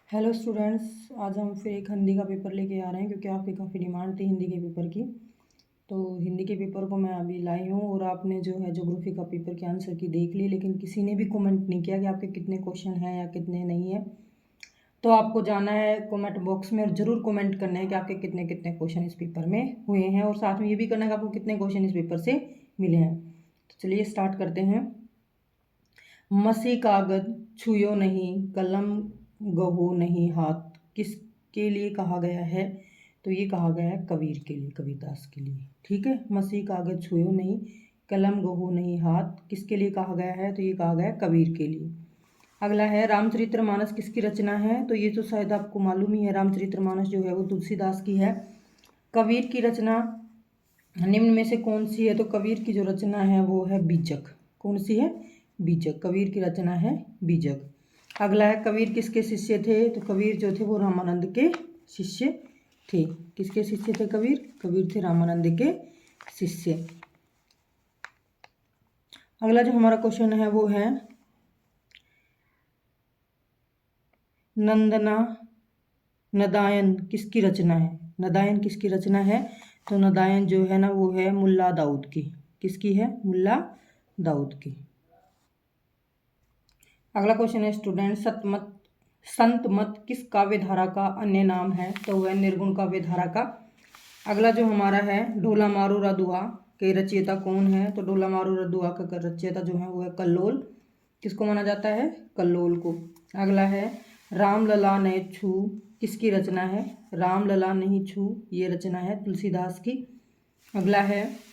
Hello students, आज हम फिर एक हिंदी का पेपर लेके आ रहे हैं क्योंकि आपकी काफ़ी डिमांड थी हिंदी के पेपर की। तो हिंदी के पेपर को मैं अभी लाई हूँ और आपने जो है ज्योग्राफी का पेपर के आंसर की देख ली, लेकिन किसी ने भी कमेंट नहीं किया कि आपके कितने क्वेश्चन हैं या कितने नहीं है। तो आपको जाना है कमेंट बॉक्स में और ज़रूर कमेंट करना है कि आपके कितने कितने क्वेश्चन इस पेपर में हुए हैं, और साथ में ये भी करना है कि आपको कितने क्वेश्चन इस पेपर से मिले हैं। तो चलिए स्टार्ट करते हैं। मसी कागज छुयो नहीं, कलम गहो नहीं हाथ, किसके लिए कहा गया है? तो ये कहा गया है कबीर के लिए, कबीरदास के लिए। ठीक है, मसी कागज छुयो नहीं, कलम गहो नहीं हाथ, किसके लिए कहा गया है? तो ये कहा गया है कबीर के लिए। अगला है रामचरितमानस किसकी रचना है? तो ये तो शायद आपको मालूम ही है, रामचरितमानस जो है वो तुलसीदास की है। कबीर की रचना निम्न में से कौन सी है? तो कबीर की जो रचना है वो है बीजक। कौन सी है? बीजक। कबीर की रचना है बीजक। अगला है कबीर किसके शिष्य थे? तो कबीर जो थे वो रामानंद के शिष्य थे। किसके शिष्य थे कबीर? कबीर थे रामानंद के शिष्य। अगला जो हमारा क्वेश्चन है वो है नंदना नदायन किसकी रचना है? नदायन किसकी रचना है? तो नदायन जो है ना वो है मुल्ला दाऊद की। किसकी है? मुल्ला दाऊद की। अगला क्वेश्चन है स्टूडेंट, सतमत संत मत किस काव्य धारा का अन्य नाम है? तो वह निर्गुण काव्य धारा का। अगला जो हमारा है ढोला मारू रदुआ के रचयिता कौन है? तो ढोला मारू रदुआ का रचयिता जो है वो है कल्लोल। किसको माना जाता है? कल्लोल को। अगला है राम लला ने छू किसकी रचना है? राम लला नहीं छू, ये रचना है तुलसीदास की। अगला है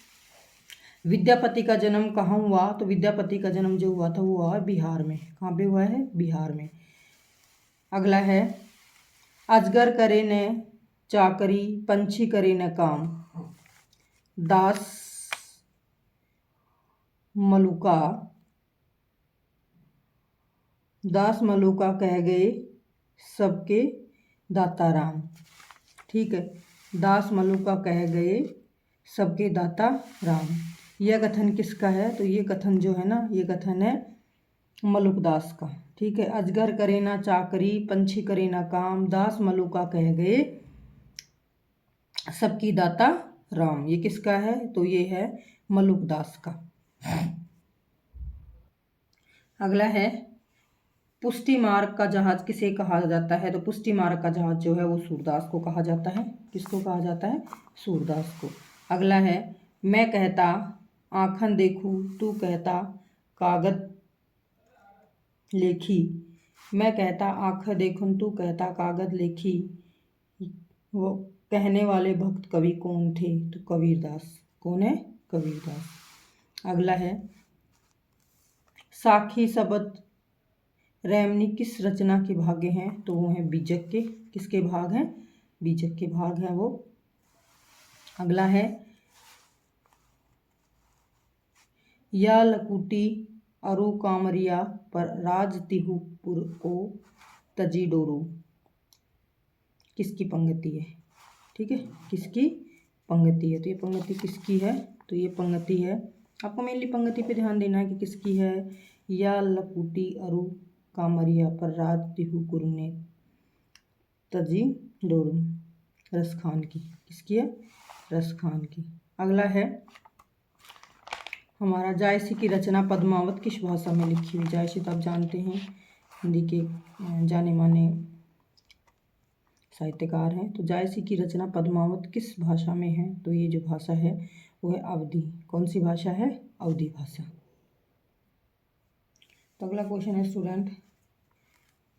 विद्यापति का जन्म कहाँ हुआ? तो विद्यापति का जन्म जो हुआ था वो हुआ बिहार में। कहाँ पे हुआ है? बिहार में। अगला है अजगर करे न चाकरी, पंछी करे न काम, दास मलुका कह गए सबके दाता राम। ठीक है, दास मलुका कह गए सबके दाता राम। यह कथन किसका है? तो ये कथन जो है ना ये कथन है मलुकदास का। ठीक है, अजगर करे ना चाकरी, पंछी करे ना काम, दास मलुका कह गए सबकी दाता राम। ये किसका है? तो ये है मलुकदास का। अगला है पुष्टि मार्ग का जहाज किसे कहा जाता है? तो पुष्टि मार्ग का जहाज जो है वो सूरदास को कहा जाता है। किसको कहा जाता है? सूरदास को। अगला है मैं कहता आँखन देखूं, तू कहता कागज लेखी। मैं कहता आँख देखूं, तू कहता कागज लेखी, वो कहने वाले भक्त कवि कौन थे? तो कबीरदास। कौन है? कबीरदास। अगला है साखी शबद रैमनी किस रचना के भाग हैं? तो वो हैं बीजक के। किसके भाग हैं? बीजक के भाग हैं वो। अगला है या लकुटी अरु कामरिया पर राज तिहुपुर को तजी डोरू, किसकी पंक्ति है? ठीक है, किसकी पंक्ति है? तो ये पंक्ति किसकी है? तो ये पंक्ति है, आपको मेनली पंक्ति पे ध्यान देना है कि किसकी है। या लकुटी अरु कामरिया पर राज तिहुपुर ने तजी डोरू, रस खान की। किसकी है? रस खान की। अगला है हमारा जायसी की रचना पद्मावत किस भाषा में लिखी हुई? जायसी तो आप जानते हैं हिंदी के जाने माने साहित्यकार हैं। तो जायसी की रचना पद्मावत किस भाषा में है? तो ये जो भाषा है वो है अवधी। कौन सी भाषा है? अवधी भाषा। तो अगला क्वेश्चन है स्टूडेंट,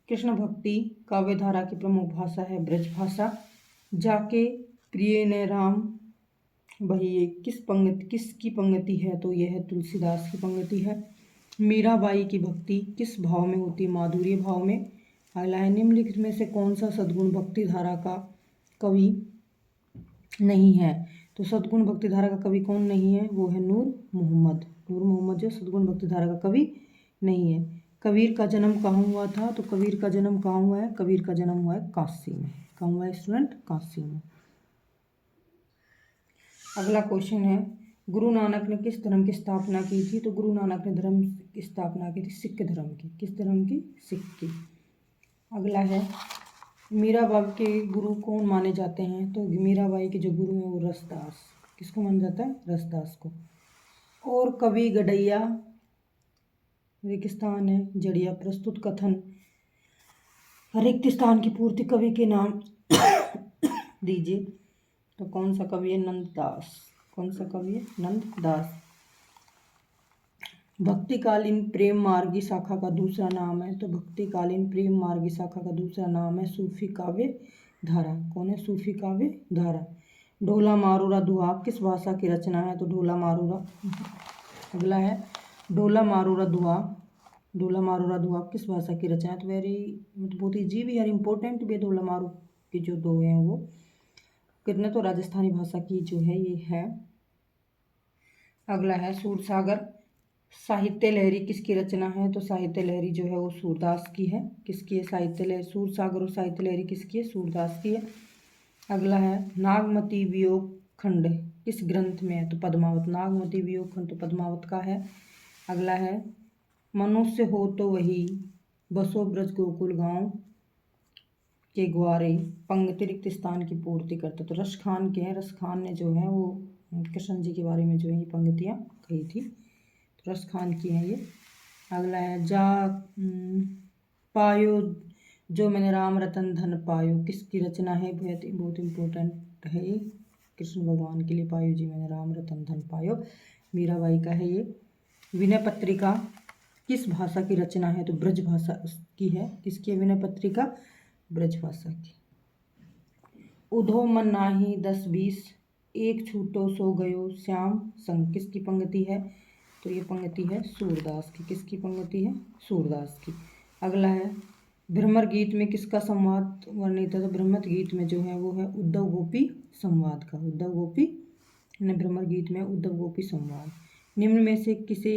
कृष्ण भक्ति काव्य धारा की प्रमुख भाषा है ब्रज भाषा। जाके प्रिय ने राम वही किसकी पंक्ति है? तो यह है तुलसीदास की पंक्ति है। मीराबाई की भक्ति किस भाव में होती? माधुर्य भाव में। अगला है निम्नलिखित में से कौन सा सद्गुण भक्ति धारा का कवि नहीं है? तो सद्गुण भक्ति धारा का कवि कौन नहीं है? वो है नूर मोहम्मद। नूर मोहम्मद जो सद्गुण भक्ति धारा का कवि नहीं है। कबीर का जन्म कहाँ हुआ था? तो कबीर का जन्म कहाँ हुआ है? कबीर का जन्म हुआ है काशी में। कहाँ हुआ है स्टूडेंट? काशी में। अगला क्वेश्चन है गुरु नानक ने किस धर्म की स्थापना की थी? तो गुरु नानक ने धर्म की स्थापना की थी सिख धर्म की। किस धर्म की? सिख की। अगला है मीराबाई के गुरु कौन माने जाते हैं? तो मीराबाई के जो गुरु हैं वो रसदास। किसको माना जाता है? रसदास को। और कवि गडैया रेगिस्तान है जड़िया प्रस्तुत कथन रिक्त स्थान की पूर्ति कवि के नाम दीजिए। तो कौन सा कवि है? नंददास। कौन सा कवि है? नंददास। भक्तिकालीन प्रेम मार्गी शाखा का दूसरा नाम है? तो भक्तिकालीन प्रेम मार्गी शाखा का दूसरा नाम है सूफी काव्य धारा। कौन है? सूफी काव्य धारा। ढोला मारूरा दुआब किस भाषा की रचना है? तो ढोला मारूरा, अगला है ढोला मारूरा दुआब। ढोला मारूरा दुआब किस भाषा की रचना है? तो बहुत इजी भी है, इम्पोर्टेंट भी है। ढोला मारू के जो दो हैं वो कितने, तो राजस्थानी भाषा की जो है ये है। अगला है सूरसागर साहित्य लहरी किसकी रचना है? तो साहित्य लहरी जो है वो सूरदास की है। किसकी है? साहित्य लहरी। सूरसागर और साहित्य लहरी किसकी है? सूरदास की है। अगला है नागमती वियोग खंड किस ग्रंथ में है? तो पद्मावत। नागमती वियोग खंड तो पद्मावत का है। अगला है मनुष्य हो तो वही बसो ब्रज गोकुल गांव के ग्वारे पंक्ति रिक्त स्थान की पूर्ति करता। तो रस खान के हैं। रस खान ने जो है वो कृष्ण जी के बारे में जो है ये पंक्तियाँ कही थी। रस खान की है ये। अगला है जा पायो जो मैंने राम रतन धन पायो किसकी रचना है? बहुत इम्पोर्टेंट है ये, कृष्ण भगवान के लिए। पायो जी मैंने राम रतन धन पायो मीराबाई का है ये। विनय पत्रिका किस भाषा की रचना है? तो ब्रज भाषा की है। किसकी है विनय पत्रिका? ब्रज भाषा की। उधो मन नाही 10-20 एक छूटो सो गयो श्याम संग किसकी पंक्ति है? तो ये पंक्ति है सूरदास की। किसकी पंक्ति है? सूरदास की। अगला है भ्रमर गीत में किसका संवाद वर्णित है? तो भ्रमर गीत में जो है वो है उद्धव गोपी संवाद का। उद्धव गोपी ने भ्रमर गीत में उद्धव गोपी संवाद। निम्न में से किसे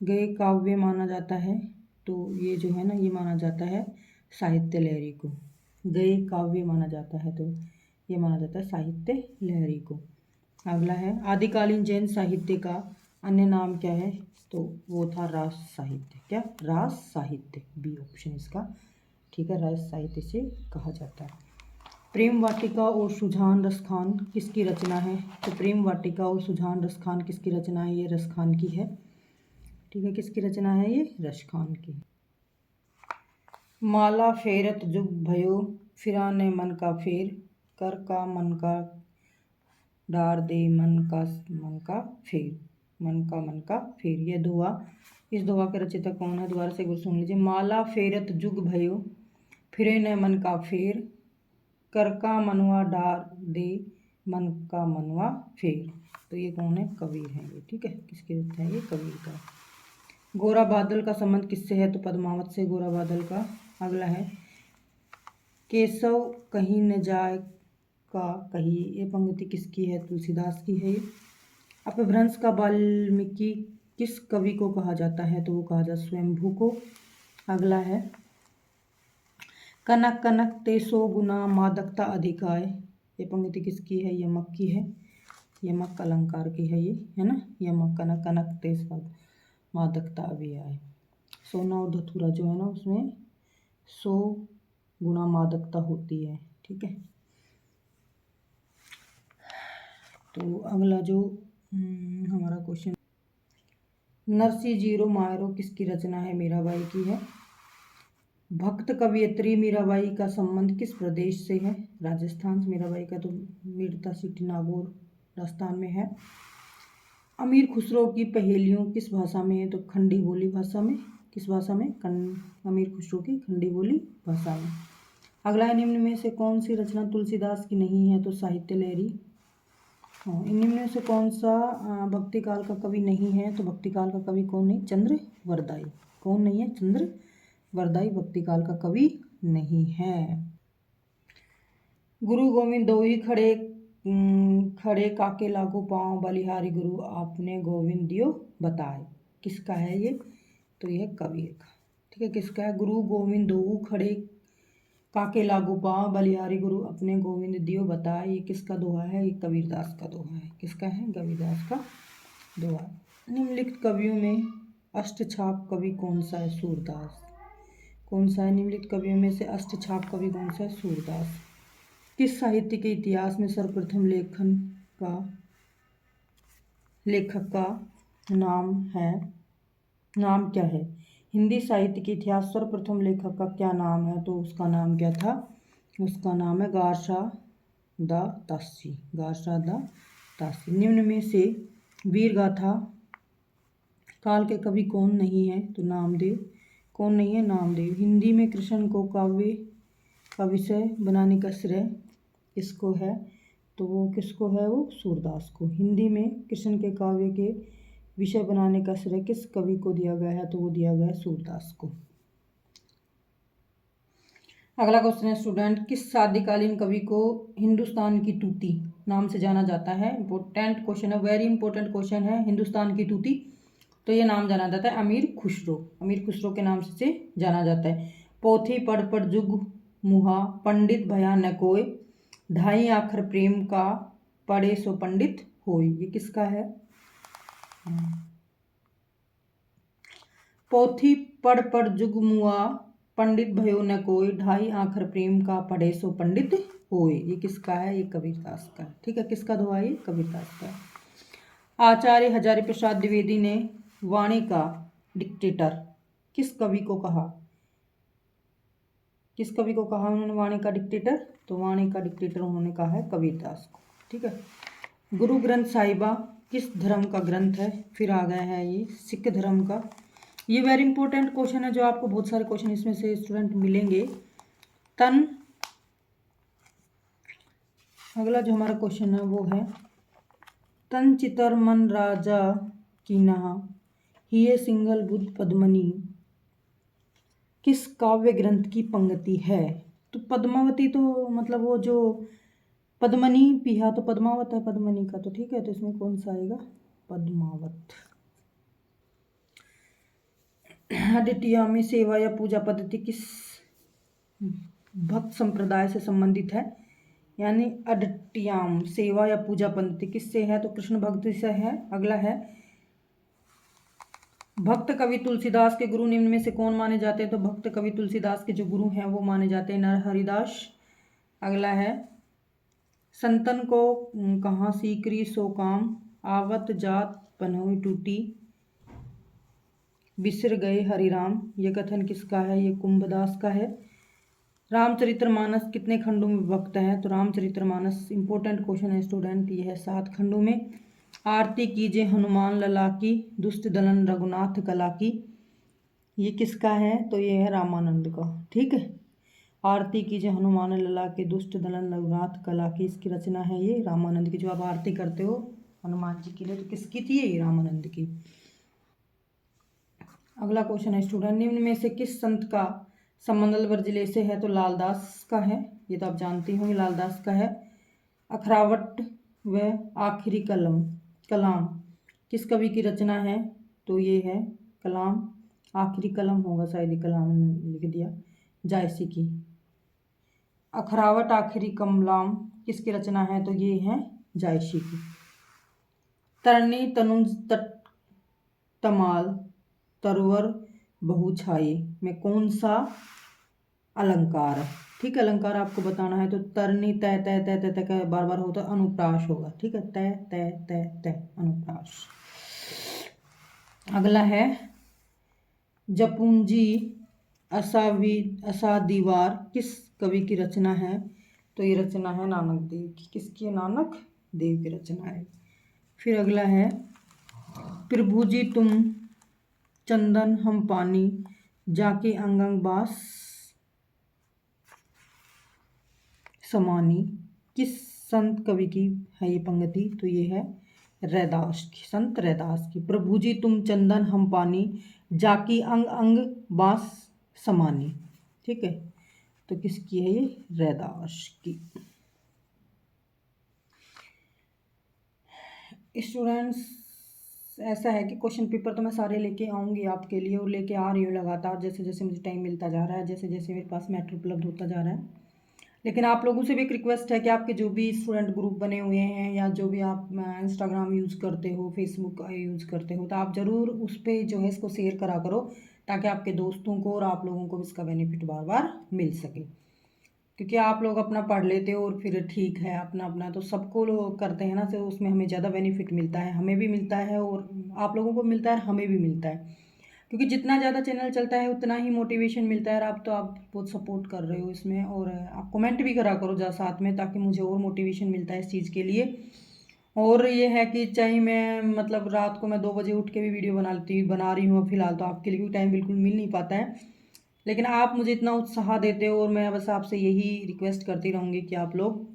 गए काव्य माना जाता है? तो ये जो है ना ये माना जाता है साहित्य लहरी को। गए काव्य माना जाता है तो ये माना जाता है साहित्य लहरी को। अगला है आदिकालीन जैन साहित्य का अन्य नाम क्या है? तो वो था रास साहित्य। क्या? रास साहित्य, बी ऑप्शन इसका। ठीक है, रास साहित्य से कहा जाता है। प्रेम वाटिका और सुजान रसखान किसकी रचना है? तो प्रेम वाटिका और सुजान रसखान किसकी रचना है? ये रसखान की है। ठीक है, किसकी रचना है? ये रसखान की। माला फेरत जुग भयो फिराने मन का फेर कर का मन का डार दे मन का फेर मन का फेर। ये दोहा, इस दोहा के रचयिता कौन है? दोबारा से एक बार सुन लीजिए। माला फेरत जुग भयो फिरे न मन का फेर कर का मनवा डार दे मन का मनवा फेर। तो ये कौन है? कबीर है ये। ठीक है, किसके रचना है? ये कबीर का। गोरा बादल का संबंध किससे है? तो पद्मावत से गोरा बादल का। अगला है केशव कहीं न जाए का कही, ये पंक्ति किसकी है? तुलसीदास की है ये। अपभ्रंश का वाल्मीकि किस कवि को कहा जाता है? तो वो कहा जाता है स्वयंभू को। अगला है कनक कनक ते 100 गुना मादकता अधिकाय, ये पंक्ति किसकी है? यमक की है। यमक अलंकार की है ये, है ना। यमक कनक कनक ते मादकता अभियाय। सोना और धतूरा जो है ना उसमें 100 गुना मादकता होती है। ठीक है, तो अगला जो हमारा क्वेश्चन, नरसी जीरो मायरो किसकी रचना है? मीराबाई की है। भक्त कवयित्री मीराबाई का संबंध किस प्रदेश से है? राजस्थान से। मीराबाई का तो मीरता सिटी नागौर राजस्थान में है। अमीर खुसरो की पहेलियों किस भाषा में है? तो खंडी बोली भाषा में। किस भाषा में? अमीर खुसरो की खंडी बोली भाषा में। अगला है निम्न में से कौन सी रचना तुलसीदास की नहीं है? तो साहित्य लहरी। निम्न में से कौन सा भक्ति काल का कवि नहीं है? तो भक्ति काल का कवि कौन नहीं? चंद्र वरदाई। कौन नहीं है? चंद्र वरदाई भक्ति काल का कवि नहीं है। गुरु गोविंद दो ही खड़े खड़े काके लागू पाँव बलिहारी गुरु आपने गोविंद दियो बताए, किसका है ये? तो यह कबीर का। ठीक है, किसका है? गुरु गोविंद दो खड़े काके लागू पाँव बलिहारी गुरु अपने गोविंद दियो बताए, ये किसका दोहा है? ये कबीरदास का दोहा है। किसका है? कबीरदास का दोहा। निम्नलिखित कवियों में अष्टछाप कवि कौन सा है? सूरदास। कौन सा है? निम्नलिखित कवियों में से अष्टछाप कवि कौन सा है? सूरदास। किस साहित्य के इतिहास में सर्वप्रथम लेखक का नाम क्या है? हिंदी साहित्य के इतिहास सर्वप्रथम लेखक का क्या नाम है? तो उसका नाम क्या था? उसका नाम है गारशादातासी। निम्न में से वीर गाथा काल के कवि कौन नहीं है? तो नामदेव। कौन नहीं है? नामदेव। हिंदी में कृष्ण को काव्य का विषय बनाने का श्रेय किसको है? तो वो किसको है? वो सूरदास को। हिंदी में कृष्ण के काव्य के विषय बनाने का श्रेय किस कवि को दिया गया है? तो वो दिया गया है सूरदास को। अगला क्वेश्चन है स्टूडेंट, किस शादीकालीन कवि को हिंदुस्तान की तूती नाम से जाना जाता है? इंपॉर्टेंट क्वेश्चन है, वेरी इंपॉर्टेंट क्वेश्चन है। हिंदुस्तान की तूती, तो ये नाम जाना जाता है अमीर खुसरो के नाम से जाना जाता है। पोथी पढ़ जुग मुहा, पंडित भया न कोय, ढाई आखर प्रेम का, पढ़े सो पंडित होय। ये किसका है? पोथी पढ़ जुग मुआ, पंडित भयो न कोय, ढाई आखर प्रेम का, पढ़े सो पंडित होय। ये किसका है? ये कबीरदास का है। ठीक है, किसका दोहा? ये कबीरदास का है। आचार्य हजारी प्रसाद द्विवेदी ने वाणी का डिक्टेटर किस कवि को कहा? किस कवि को कहा उन्होंने वाणी का डिक्टेटर? तो वाणी का डिक्टेटर उन्होंने कहा है कबीरदास को। ठीक है। गुरु ग्रंथ साहिबा किस धर्म का ग्रंथ है? फिर आ गया है ये सिख धर्म का। ये वेरी इंपॉर्टेंट क्वेश्चन है, जो आपको बहुत सारे क्वेश्चन इसमें से स्टूडेंट मिलेंगे। अगला जो हमारा क्वेश्चन है वो है, तन चितर मन राजा की नहा, हिये सिंगल बुद्ध पद्मनी किस काव्य ग्रंथ की पंक्ति है? तो पद्मावती, तो मतलब वो जो पद्मनी पिहा, तो पद्मावत है पद्मनी का, तो ठीक है, तो इसमें कौन सा आएगा? पद्मावत। अद्वितीयामी सेवा या पूजा पद्धति किस भक्त संप्रदाय से संबंधित है? यानी अद्वितीयाम सेवा या पूजा पद्धति किससे है? तो कृष्ण भक्ति से है। अगला है, भक्त कवि तुलसीदास के गुरु निम्न में से कौन माने जाते हैं? तो भक्त कवि तुलसीदास के जो गुरु हैं वो माने जाते हैं नरहरिदास। अगला है, संतन को कहाँ सीकरी सो काम, आवत जात पनोई टूटी, बिसर गए हरिराम। ये कथन किसका है? ये कुंभदास का है। रामचरितमानस कितने खंडों में विभक्त है? तो रामचरितमानस इंपॉर्टेंट क्वेश्चन है स्टूडेंट, ये है 7 खंडों में। आरती कीजिए हनुमान लला की, दुष्ट दलन रघुनाथ कला की। ये किसका है? तो ये है रामानंद का। ठीक है, आरती कीजिए हनुमान लला के, दुष्ट दलन रघुनाथ कला की, इसकी रचना है ये रामानंद की। जो आप आरती करते हो हनुमान जी के लिए, तो किसकी थी? ये रामानंद की। अगला क्वेश्चन है स्टूडेंट, निम्न में से किस संत का समंडल जिले से है? तो लालदास का है। ये तो आप जानते होंगे, लालदास का है। अखरावट व आखिरी कलाम किस कवि की रचना है? तो ये है कलाम, आखिरी कलम होगा शायद, ये कलाम लिख दिया, जायसी की। अखरावट आखिरी कलाम किसकी रचना है? तो ये है जायसी की। तरनी तनुज तट तमाल तरवर बहु छाये में कौन सा अलंकार है? ठीक है, अलंकार आपको बताना है। तो तरनी तय तय तय तय तय बार बार होता है, अनुप्रास होगा। ठीक है, तय तय तय तय अनुप्रास। अगला है, जपूंजी असादीवार किस कवि की रचना है? तो ये रचना है नानक देव की। किसकी? नानक देव की रचना है। फिर अगला है, प्रभु जी तुम चंदन हम पानी, जाके अंग अंग बास समानी किस संत कवि की है ये पंक्ति? तो ये है रैदास की, संत रैदास की। प्रभु जी तुम चंदन हम पानी, जाकी अंग अंग बास समानी। ठीक है, तो किसकी है? ये रैदास की। स्टूडेंट्स, ऐसा है कि क्वेश्चन पेपर तो मैं सारे लेके आऊँगी आपके लिए, और लेके आ रही हूँ लगातार, जैसे जैसे मुझे टाइम मिलता जा रहा है, जैसे जैसे मेरे पास मैटर उपलब्ध होता जा रहा है। लेकिन आप लोगों से भी एक रिक्वेस्ट है कि आपके जो भी स्टूडेंट ग्रुप बने हुए हैं, या जो भी आप इंस्टाग्राम यूज़ करते हो, फेसबुक यूज़ करते हो, तो आप ज़रूर उस पर जो है इसको शेयर करा करो, ताकि आपके दोस्तों को और आप लोगों को भी इसका बेनिफिट बार बार मिल सके। क्योंकि आप लोग अपना पढ़ लेते हो और फिर ठीक है अपना अपना तो सबको लोग करते हैं ना, तो उसमें हमें ज़्यादा बेनिफिट मिलता है, हमें भी मिलता है और आप लोगों को मिलता है, हमें भी मिलता है। क्योंकि जितना ज़्यादा चैनल चलता है उतना ही मोटिवेशन मिलता है। और आप बहुत सपोर्ट कर रहे हो इसमें, और आप कमेंट भी करा करो जा साथ में, ताकि मुझे और मोटिवेशन मिलता है इस चीज़ के लिए। और ये है कि चाहे मैं मतलब रात को मैं 2 बजे उठ के भी वीडियो बना रही हूँ फिलहाल, तो आपके लिए भी टाइम बिल्कुल मिल नहीं पाता है, लेकिन आप मुझे इतना उत्साह देते हो और मैं बस आपसे यही रिक्वेस्ट करती रहूँगी कि आप लोग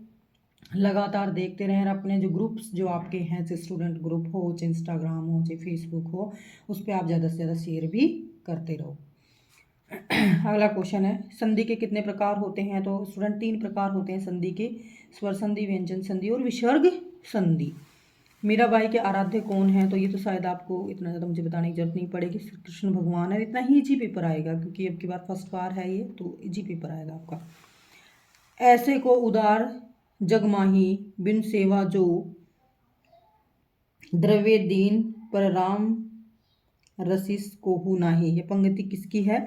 लगातार देखते रहें। और अपने जो ग्रुप्स जो आपके हैं, चाहे स्टूडेंट ग्रुप हो, चाहे इंस्टाग्राम हो, चाहे फेसबुक हो, उस पर आप ज़्यादा से ज़्यादा शेयर भी करते रहो। अगला क्वेश्चन है, संधि के कितने प्रकार होते हैं? तो स्टूडेंट 3 प्रकार होते हैं संधि के, स्वर संधि, व्यंजन संधि और विसर्ग संधि। मीराबाई के आराध्य कौन है? तो ये तो शायद आपको इतना ज़्यादा मुझे बताने की जरूरत नहीं पड़ेगी, श्री कृष्ण भगवान है। इतना ही इजी पेपर आएगा क्योंकि अब की बार फर्स्ट बार है ये, तो इजी पेपर आएगा आपका। ऐसे को उदार जगमाही बिन सेवा जो, द्रव्य दीन पर राम रसिस कोहू नाही। ये पंक्ति किसकी है?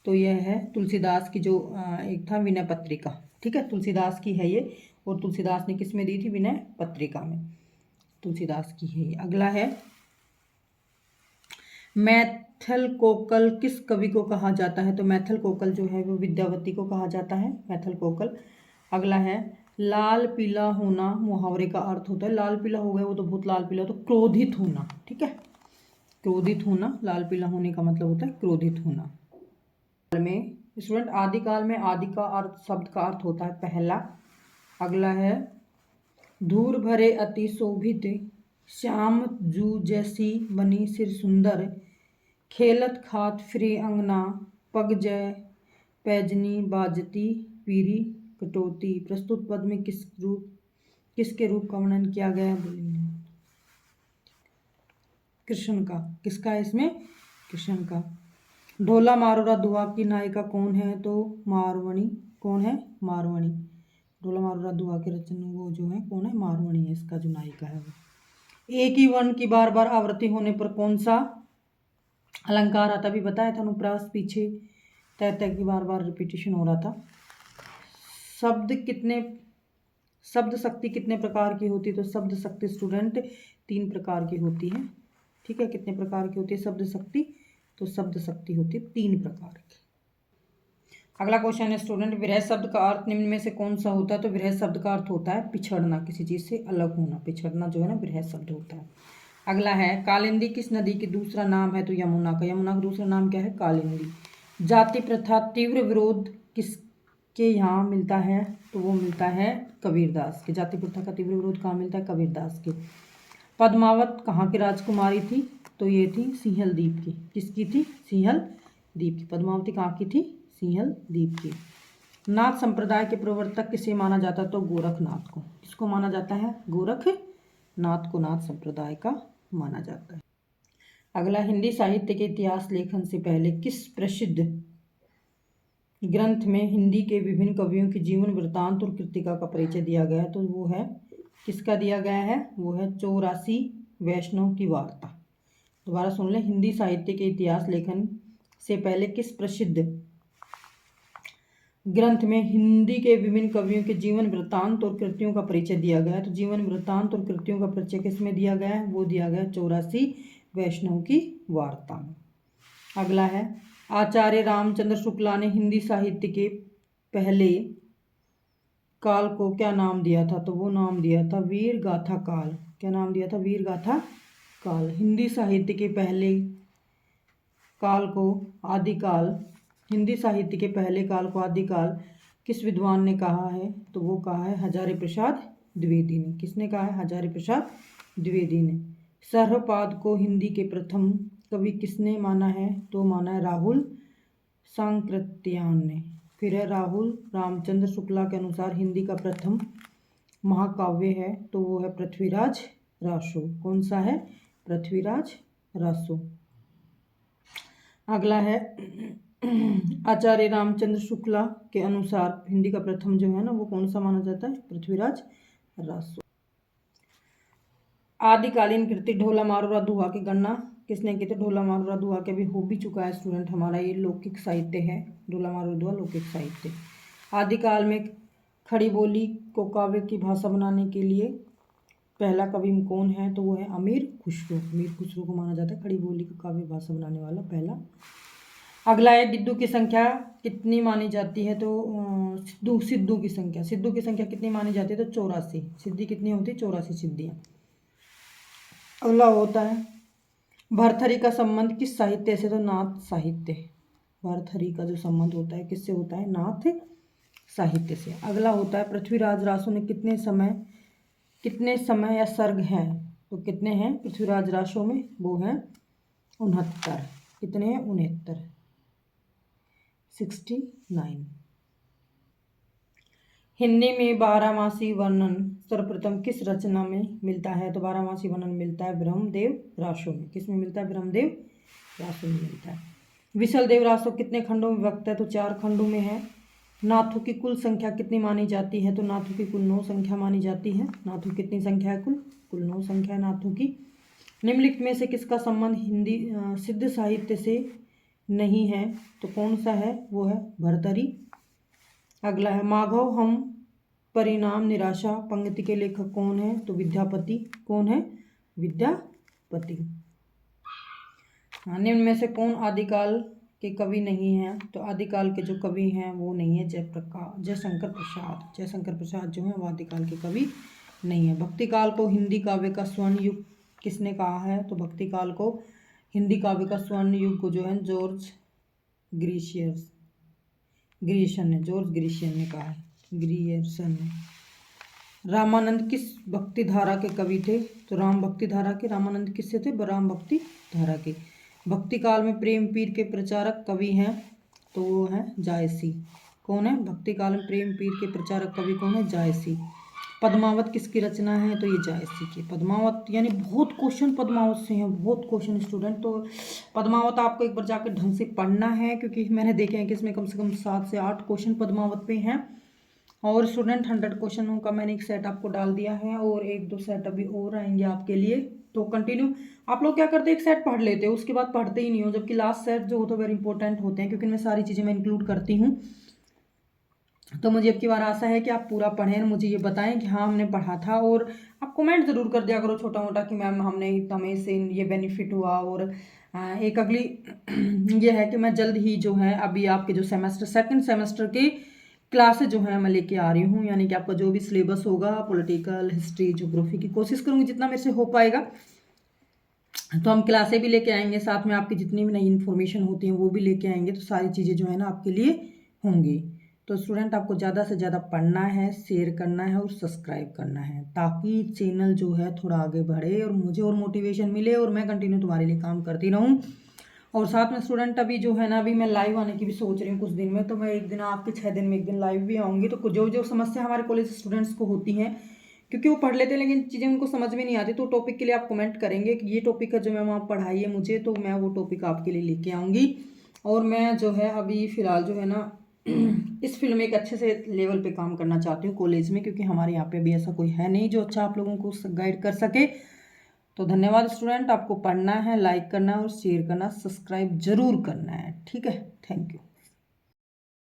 तो यह है तुलसीदास की, जो एक था विनय पत्रिका, ठीक है, तुलसीदास की है ये। और तुलसीदास ने किस में दी थी? विनय पत्रिका में, तुलसीदास की है ये। अगला है, मैथिल कोकल किस कवि को कहा जाता है? तो मैथिल कोकल जो है वो विद्यावती को कहा जाता है, मैथिल कोकल। अगला है, लाल पीला होना मुहावरे का अर्थ होता है। लाल पीला हो गया वो तो बहुत लाल पीला, तो क्रोधित होना, ठीक है, क्रोधित होना, लाल पीला होने का मतलब होता है क्रोधित होना। में स्टूडेंट आदिकाल में आदि का अर्थ, शब्द का अर्थ होता है पहला। अगला है, धूर भरे अति शोभित श्याम जू जैसी बनी सिर सुंदर, खेलत खात फिरे अंगना पग जय पैजनी बाजती पीरी कटौती। प्रस्तुत पद में किसके रूप का वर्णन किया गया है? बोलिए। कृष्ण का। किसका है इसमें? कृष्ण का। ढोला मारोरा दुआ की नायिका कौन है? तो मारवणी। कौन है? मारवणी। ढोला मारोरा दुआ के रचन वो जो है कौन है? मारवणी है इसका जो नायिका है वो। एक ही वर्ण की बार बार आवृत्ति होने पर कौन सा अलंकार आता? भी बताया था अनुप्रास पीछे, तय की बार बार रिपीटेशन हो रहा था। शब्द शक्ति कितने प्रकार की होती है? तो शब्द शक्ति स्टूडेंट 3 प्रकार की होती है, ठीक है। कितने प्रकार की होती है शब्द शक्ति? तो शब्द शक्ति होती है 3 प्रकार की। अगला क्वेश्चन है स्टूडेंट, विरह शब्द का अर्थ निम्न में से कौन सा होता है? तो विरह शब्द का अर्थ होता है पिछड़ना, किसी चीज से अलग होना, पिछड़ना जो है ना विरह शब्द होता है। अगला है, कालिंदी किस नदी की दूसरा नाम है? तो यमुना का। यमुना का दूसरा नाम क्या है? कालिंदी। जाति प्रथा तीव्र विरोध किसके यहाँ मिलता है? तो वो मिलता है कबीरदास के। जाति प्रथा का तीव्र विरोध कहाँ मिलता है? कबीरदास के। पद्मावत कहाँ की राजकुमारी थी? तो ये थी सिंहल द्वीप की। किसकी थी? सिंहल द्वीप की। पद्मावती कहाँ की थी? सिंहल द्वीप की। नाथ संप्रदाय के प्रवर्तक किसे माना जाता है? तो गोरखनाथ को। किसको माना जाता है? गोरखनाथ को नाथ संप्रदाय का माना जाता है। अगला, हिंदी साहित्य के इतिहास लेखन से पहले किस प्रसिद्ध ग्रंथ में हिंदी के विभिन्न कवियों की जीवन वृत्तांत और कृतिका का परिचय दिया गया है? तो वो है, किसका दिया गया है? वो है 84 वैष्णव की वार्ता। दोबारा सुन लें, हिंदी साहित्य के इतिहास लेखन से पहले किस प्रसिद्ध ग्रंथ में हिंदी के विभिन्न कवियों के जीवन वृत्तांत और कृतियों का परिचय दिया गया है? तो जीवन वृत्तांत और कृतियों का परिचय किसमें दिया गया है? वो दिया गया 84 वैष्णव की वार्ता में। अगला है, आचार्य रामचंद्र शुक्ला ने हिंदी साहित्य के पहले काल को क्या नाम दिया था? तो वो नाम दिया था वीर गाथा काल। क्या नाम दिया था? वीर गाथा काल। हिंदी साहित्य के पहले काल को आदिकाल, हिंदी साहित्य के पहले काल को आदिकाल किस विद्वान ने कहा है? तो वो कहा है हजारी प्रसाद द्विवेदी ने। किसने कहा है? हजारी प्रसाद द्विवेदी ने। सर्वपाद को हिंदी के प्रथम कवि किसने माना है? तो माना है राहुल सांकृत्यायन ने। फिर है, राहुल रामचंद्र शुक्ला के अनुसार हिंदी का प्रथम महाकाव्य है तो वो है पृथ्वीराज रासो। कौन सा है? पृथ्वीराज रासो। अगला है, आचार्य रामचंद्र शुक्ला के अनुसार हिंदी का प्रथम जो है ना वो कौन सा माना जाता है? पृथ्वीराज रासो। आदिकालीन कृति ढोला मारोरा दुआ की गणना किसने की थी? ढोला मारूरा दुआ के भी हो भी चुका है स्टूडेंट हमारा, ये लौकिक साहित्य है। ढोला मारूरा दुआ लौकिक साहित्य। आदिकाल में खड़ी बोली को काव्य की भाषा बनाने के लिए पहला कवि कौन है? तो वो है अमीर खुसरो। अमीर खुसरो को माना जाता है खड़ी बोली को काव्य भाषा बनाने वाला पहला। अगला है गिद्धू की संख्या कितनी मानी जाती है? तो सिद्धू की संख्या कितनी मानी जाती है? तो 84। सिद्धि कितनी होती है? 84 सिद्धियाँ। अगला होता है भरथरी का संबंध किस साहित्य से? तो नाथ साहित्य। भरथरी का जो संबंध होता है किससे होता है? नाथ साहित्य से। अगला होता है पृथ्वीराज रासो में कितने समय या सर्ग हैं? तो कितने हैं पृथ्वीराज रासो में? वो हैं 69। कितने हैं? 69, 69। हिंदी में बारहमासी वर्णन सर्वप्रथम किस रचना में मिलता है? तो बारहमासी वर्णन मिलता है ब्रह्मदेव रासो में। किस में मिलता है? ब्रह्मदेव रासो में मिलता है। विशल देव रासो कितने खंडों में विभक्त है? तो 4 खंडों में है। नाथों की कुल संख्या कितनी मानी जाती है? तो नाथों की कुल 9 संख्या मानी जाती है। नाथों की कितनी संख्या है? कुल 9 संख्या है नाथों की। निम्नलिखित में से किसका संबंध हिंदी सिद्ध साहित्य से नहीं है? तो कौन सा है? वो है भरतरी। अगला है माघव हम परिणाम निराशा पंक्ति के लेखक कौन है? तो विद्यापति। कौन है? विद्यापति। निम्न में से कौन आदिकाल के कवि नहीं है? तो आदिकाल के जो कवि हैं वो नहीं है जयशंकर प्रसाद। जयशंकर प्रसाद जो है वो आदिकाल के कवि नहीं है। भक्ति काल को हिंदी काव्य का स्वर्ण युग किसने कहा है? तो भक्ति काल को हिंदी काव्य का स्वर्ण युग को जो है जॉर्ज ग्रीशियन ने कहा है। ग्रीशियन ने। रामानंद किस भक्ति धारा के कवि थे? तो राम भक्ति धारा के। रामानंद किससे थे? राम भक्ति धारा के। भक्ति काल में प्रेम पीर के प्रचारक कवि हैं? तो वो है जायसी। कौन है? भक्ति काल में प्रेम पीर के प्रचारक कवि कौन है? जायसी। पद्मावत किसकी रचना है? तो ये जायसी की। पद्मावत यानी बहुत क्वेश्चन पद्मावत से हैं, बहुत क्वेश्चन स्टूडेंट। तो पद्मावत आपको एक बार जाकर ढंग से पढ़ना है, क्योंकि मैंने देखे हैं कि इसमें कम से कम 7 से 8 क्वेश्चन पद्मावत पे हैं। और स्टूडेंट 100 क्वेश्चनों का मैंने एक सेट आपको डाल दिया है और 1-2 सेट अभी और आएंगे आपके लिए। तो कंटिन्यू आप लोग क्या करते हैं, एक सेट पढ़ लेते हो, उसके बाद पढ़ते ही नहीं हो, जबकि लास्ट सेट जो होते हैं वेरी इंपॉर्टेंट होते हैं, क्योंकि इनमें सारी चीज़ें मैं इंक्लूड करती हूँ। तो मुझे अब की बार आशा है कि आप पूरा पढ़ें, मुझे ये बताएं कि हाँ हमने पढ़ा था। और आप कमेंट ज़रूर कर दिया करो छोटा मोटा कि मैम हमें से ये बेनिफिट हुआ। और एक अगली ये है कि मैं जल्द ही जो है अभी आपके जो सेकंड सेमेस्टर के क्लासेज जो है मैं लेके आ रही हूँ, यानी कि आपका जो भी सिलेबस होगा पॉलिटिकल, हिस्ट्री, ज्योग्राफी की कोशिश करूँगी जितना मेरे से हो पाएगा। तो हम क्लासें भी लेके आएंगे, साथ में आपकी जितनी भी नई इन्फॉर्मेशन होती हैं वो भी लेके आएंगे। तो सारी चीज़ें जो है ना आपके लिए होंगी। तो स्टूडेंट आपको ज़्यादा से ज़्यादा पढ़ना है, शेयर करना है और सब्सक्राइब करना है, ताकि चैनल जो है थोड़ा आगे बढ़े और मुझे और मोटिवेशन मिले और मैं कंटिन्यू तुम्हारे लिए काम करती रहूँ। और साथ में स्टूडेंट अभी जो है ना अभी मैं लाइव आने की भी सोच रही हूँ कुछ दिन में। तो मैं एक दिन आपके 6 दिन में एक दिन लाइव भी आऊँगी। तो जो समस्या हमारे कॉलेज स्टूडेंट्स को होती हैं, क्योंकि वो पढ़ लेते हैं लेकिन चीज़ें उनको समझ में नहीं आती, तो टॉपिक के लिए आप कमेंट करेंगे कि ये टॉपिक है जो मैम आप पढ़ाइए मुझे, तो मैं वो टॉपिक आपके लिए लेके आऊँगी। और मैं जो है अभी फ़िलहाल जो है ना इस फील्ड में एक अच्छे से लेवल पे काम करना चाहती हूँ कॉलेज में, क्योंकि हमारे यहाँ पे अभी ऐसा कोई है नहीं जो अच्छा आप लोगों को गाइड कर सके। तो धन्यवाद स्टूडेंट, आपको पढ़ना है, लाइक करना है और शेयर करना, सब्सक्राइब जरूर करना है। ठीक है, थैंक यू।